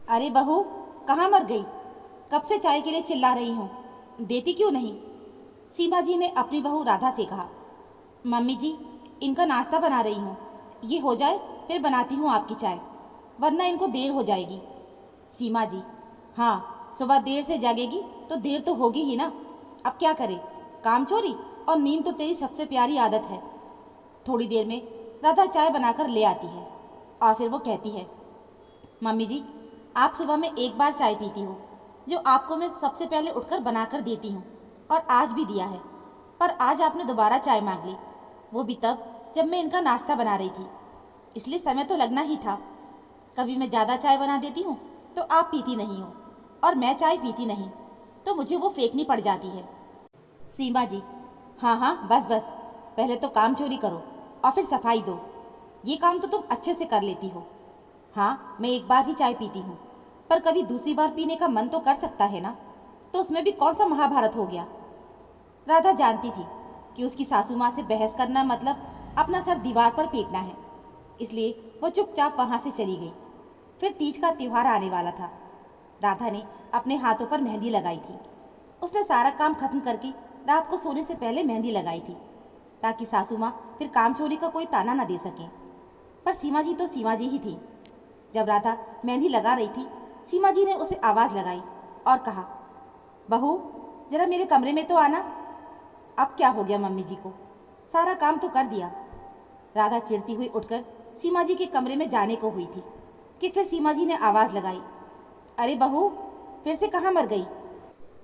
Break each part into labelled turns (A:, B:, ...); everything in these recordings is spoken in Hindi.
A: अरे बहू, कहाँ मर गई? कब से चाय के लिए चिल्ला रही हूँ, देती क्यों नहीं? सीमा जी ने अपनी बहू राधा से कहा। मम्मी जी, इनका नाश्ता बना रही हूँ, ये हो जाए फिर बनाती हूँ आपकी चाय, वरना इनको देर हो जाएगी। सीमा जी, हाँ, सुबह देर से जागेगी तो देर तो होगी ही ना। अब क्या करे, काम चोरी और नींद तो तेरी सबसे प्यारी आदत है। थोड़ी देर में राधा चाय बनाकर ले आती है और फिर वो कहती है, मम्मी जी, आप सुबह में एक बार चाय पीती हो, जो आपको मैं सबसे पहले उठकर बनाकर देती हूँ, और आज भी दिया है। पर आज आपने दोबारा चाय मांग ली, वो भी तब जब मैं इनका नाश्ता बना रही थी, इसलिए समय तो लगना ही था। कभी मैं ज़्यादा चाय बना देती हूँ तो आप पीती नहीं हो, और मैं चाय पीती नहीं तो मुझे वो फेंकनी पड़ जाती है। सीमा जी, हाँ हाँ, बस बस, पहले तो काम चोरी करो और फिर सफाई दो। ये काम तो तुम अच्छे से कर लेती हो। हाँ, मैं एक बार ही चाय पीती हूँ, पर कभी दूसरी बार पीने का मन तो कर सकता है ना, तो उसमें भी कौन सा महाभारत हो गया। राधा जानती थी कि उसकी सासू माँ से बहस करना मतलब अपना सर दीवार पर पीटना है, इसलिए वो चुपचाप वहाँ से चली गई। फिर तीज का त्योहार आने वाला था। राधा ने अपने हाथों पर मेहंदी लगाई थी। उसने सारा काम खत्म करके रात को सोने से पहले मेहंदी लगाई थी, ताकि सासू माँ फिर काम चोरी का कोई ताना न दे सकें। पर सीमा जी तो सीमा जी ही थी। जब राधा मेहंदी लगा रही थी, सीमा जी ने उसे आवाज़ लगाई और कहा, बहू, जरा मेरे कमरे में तो आना। अब क्या हो गया मम्मी जी को, सारा काम तो कर दिया। राधा चिढ़ती हुई उठकर सीमा जी के कमरे में जाने को हुई थी कि फिर सीमा जी ने आवाज़ लगाई, अरे बहू, फिर से कहाँ मर गई?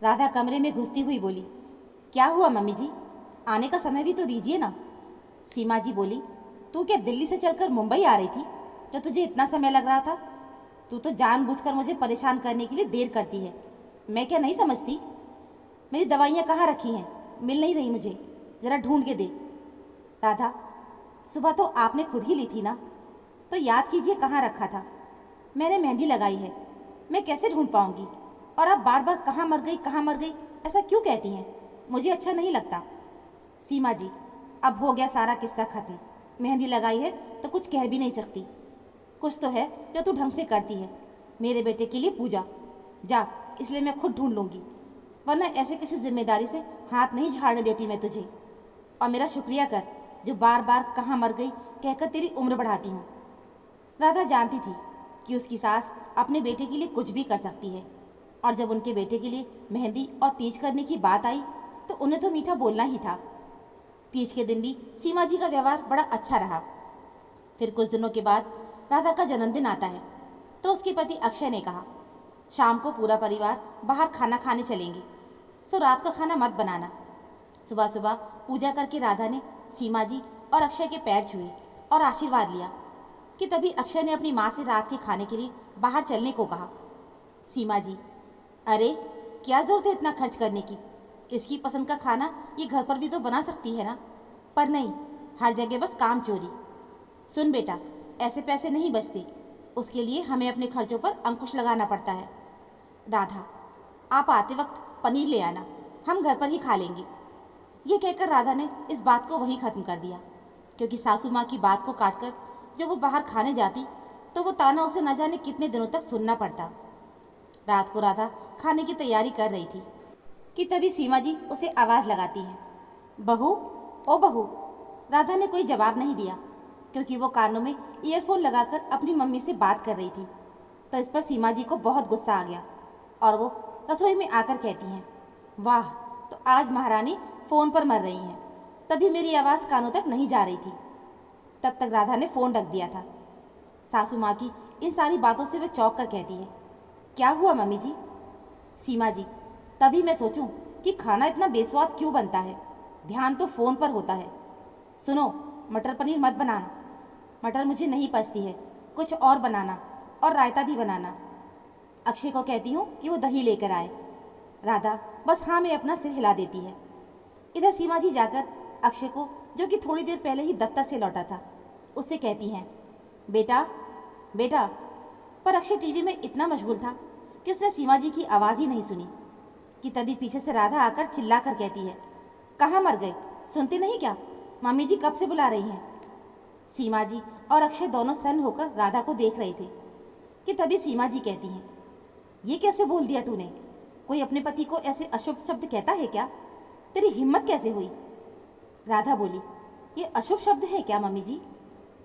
A: राधा कमरे में घुसती हुई बोली, क्या हुआ मम्मी जी, आने का समय भी तो दीजिए ना। सीमा जी बोली, तू क्या दिल्ली से चलकर मुंबई आ रही थी जो तुझे इतना समय लग रहा था? तू तो जानबूझकर मुझे परेशान करने के लिए देर करती है, मैं क्या नहीं समझती? मेरी दवाइयाँ कहाँ रखी हैं, मिल नहीं रही मुझे, ज़रा ढूंढ के दे। राधा, सुबह तो आपने खुद ही ली थी ना, तो याद कीजिए कहाँ रखा था। मैंने मेहंदी लगाई है, मैं कैसे ढूंढ पाऊंगी? और आप बार बार कहाँ मर गई, कहाँ मर गई ऐसा क्यों कहती हैं? मुझे अच्छा नहीं लगता। सीमा जी, अब हो गया सारा किस्सा खत्म। मेहंदी लगाई है तो कुछ कह भी नहीं सकती। कुछ तो है जो तू ढंग से करती है, मेरे बेटे के लिए पूजा। जा, इसलिए मैं खुद ढूंढ लूँगी, वरना ऐसे किसी जिम्मेदारी से हाथ नहीं झाड़ने देती मैं तुझे। और मेरा शुक्रिया कर, जो बार बार कहाँ मर गई कहकर तेरी उम्र बढ़ाती हूँ। राधा जानती थी कि उसकी सास अपने बेटे के लिए कुछ भी कर सकती है, और जब उनके बेटे के लिए मेहंदी और तीज करने की बात आई तो उन्हें तो मीठा बोलना ही था। तीज के दिन भी सीमा जी का व्यवहार बड़ा अच्छा रहा। फिर कुछ दिनों के बाद राधा का जन्मदिन आता है, तो उसके पति अक्षय ने कहा, शाम को पूरा परिवार बाहर खाना खाने चलेंगे, सो रात का खाना मत बनाना। सुबह सुबह पूजा करके राधा ने सीमा जी और अक्षय के पैर छुए और आशीर्वाद लिया कि तभी अक्षय ने अपनी माँ से रात के खाने के लिए बाहर चलने को कहा। सीमा जी, अरे, क्या ज़रूरत है इतना खर्च करने की? इसकी पसंद का खाना ये घर पर भी तो बना सकती है ना। पर नहीं, हर जगह बस काम चोरी। सुन बेटा, ऐसे पैसे नहीं बचते, उसके लिए हमें अपने खर्चों पर अंकुश लगाना पड़ता है। राधा, आप आते वक्त पनीर ले आना, हम घर पर ही खा लेंगे। ये कहकर राधा ने इस बात को वहीं ख़त्म कर दिया, क्योंकि सासू माँ की बात को काटकर जब वो बाहर खाने जाती तो वो ताना उसे न जाने कितने दिनों तक सुनना पड़ता। रात को राधा खाने की तैयारी कर रही थी कि तभी सीमा जी उसे आवाज़ लगाती हैं, बहू, ओ बहू। राधा ने कोई जवाब नहीं दिया, क्योंकि वो कानों में ईयरफोन लगाकर अपनी मम्मी से बात कर रही थी। तो इस पर सीमा जी को बहुत गुस्सा आ गया और वो रसोई में आकर कहती हैं, वाह, तो आज महारानी फ़ोन पर मर रही हैं, तभी मेरी आवाज़ कानों तक नहीं जा रही थी। तब तक राधा ने फ़ोन रख दिया था। सासू माँ की इन सारी बातों से वह चौंक कर कहती है, क्या हुआ मम्मी जी? सीमा जी, तभी मैं सोचूं कि खाना इतना बेस्वाद क्यों बनता है, ध्यान तो फ़ोन पर होता है। सुनो, मटर पनीर मत बनाना, मटर मुझे नहीं पचती है, कुछ और बनाना, और रायता भी बनाना। अक्षय को कहती हूँ कि वो दही लेकर आए। राधा बस हाँ में अपना सिर हिला देती है। इधर सीमा जी जाकर अक्षय को, जो कि थोड़ी देर पहले ही दफ्तर से लौटा था, उससे कहती हैं, बेटा, बेटा। पर अक्षय टीवी में इतना मशगूल था कि उसने सीमा जी की आवाज़ ही नहीं सुनी कि तभी पीछे से राधा आकर चिल्ला कर कहती है, कहाँ मर गए, सुनते नहीं क्या? मम्मी जी कब से बुला रही हैं। सीमा जी और अक्षय दोनों सन्न होकर राधा को देख रहे थे। कि तभी सीमा जी कहती हैं, ये कैसे बोल दिया तूने? कोई अपने पति को ऐसे अशुभ शब्द कहता है क्या? तेरी हिम्मत कैसे हुई? राधा बोली, ये अशुभ शब्द है क्या मम्मी जी?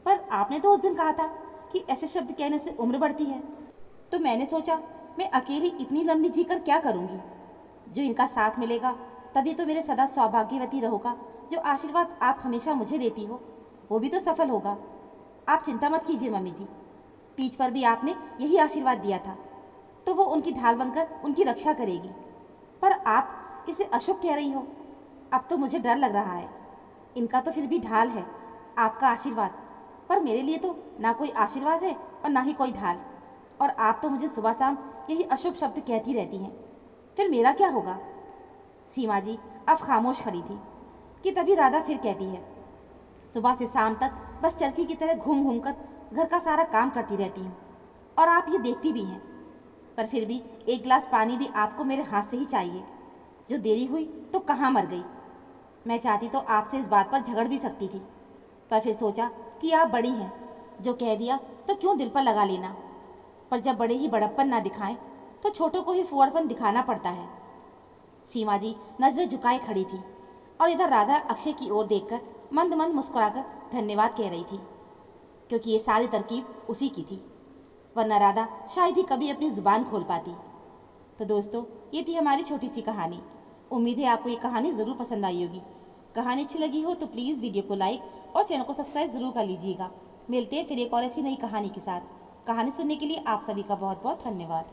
A: पर आपने तो उस दिन कहा था कि ऐसे शब्द कहने से उम्र बढ़ती है। तो मैंने सोचा मैं अकेली इतनी लंबी जीकर क्या करूँगी? जो इनका साथ मिलेगा तभी तो मेरे सदा सौभाग्यवती रहोगा। जो आशीर्वाद आप हमेशा मुझे देती हो वो भी तो सफल होगा। आप चिंता मत कीजिए मम्मी जी, तीज पर भी आपने यही आशीर्वाद दिया था, तो वो उनकी ढाल बनकर उनकी रक्षा करेगी। पर आप इसे अशुभ कह रही हो। अब तो मुझे डर लग रहा है। इनका तो फिर भी ढाल है, आपका आशीर्वाद, पर मेरे लिए तो ना कोई आशीर्वाद है और ना ही कोई ढाल। और आप तो मुझे सुबह शाम यही अशुभ शब्द कहती रहती हैं, फिर मेरा क्या होगा? सीमा जी अब खामोश खड़ी थी कि तभी राधा फिर कहती है, सुबह से शाम तक बस चरखी की तरह घूम घूम कर घर का सारा काम करती रहती हूँ और आप ये देखती भी हैं, पर फिर भी एक गिलास पानी भी आपको मेरे हाथ से ही चाहिए। जो देरी हुई तो कहाँ मर गई। मैं चाहती तो आपसे इस बात पर झगड़ भी सकती थी, पर फिर सोचा कि आप बड़ी हैं, जो कह दिया तो क्यों दिल पर लगा लेना। पर जब बड़े ही बड़प्पन ना दिखाएं तो छोटों को ही फुहड़पन दिखाना पड़ता है। सीमा जी नजरें झुकाए खड़ी थी और इधर राधा अक्षय की ओर देखकर मंद मंद मुस्कुराकर धन्यवाद कह रही थी, क्योंकि ये सारी तरकीब उसी की थी, वरना राधा शायद ही कभी अपनी जुबान खोल पाती। तो दोस्तों, ये थी हमारी छोटी सी कहानी। उम्मीद है आपको ये कहानी ज़रूर पसंद आई होगी। कहानी अच्छी लगी हो तो प्लीज़ वीडियो को लाइक और चैनल को सब्सक्राइब ज़रूर कर लीजिएगा। मिलते हैं फिर एक और ऐसी नई कहानी के साथ। कहानी सुनने के लिए आप सभी का बहुत बहुत धन्यवाद।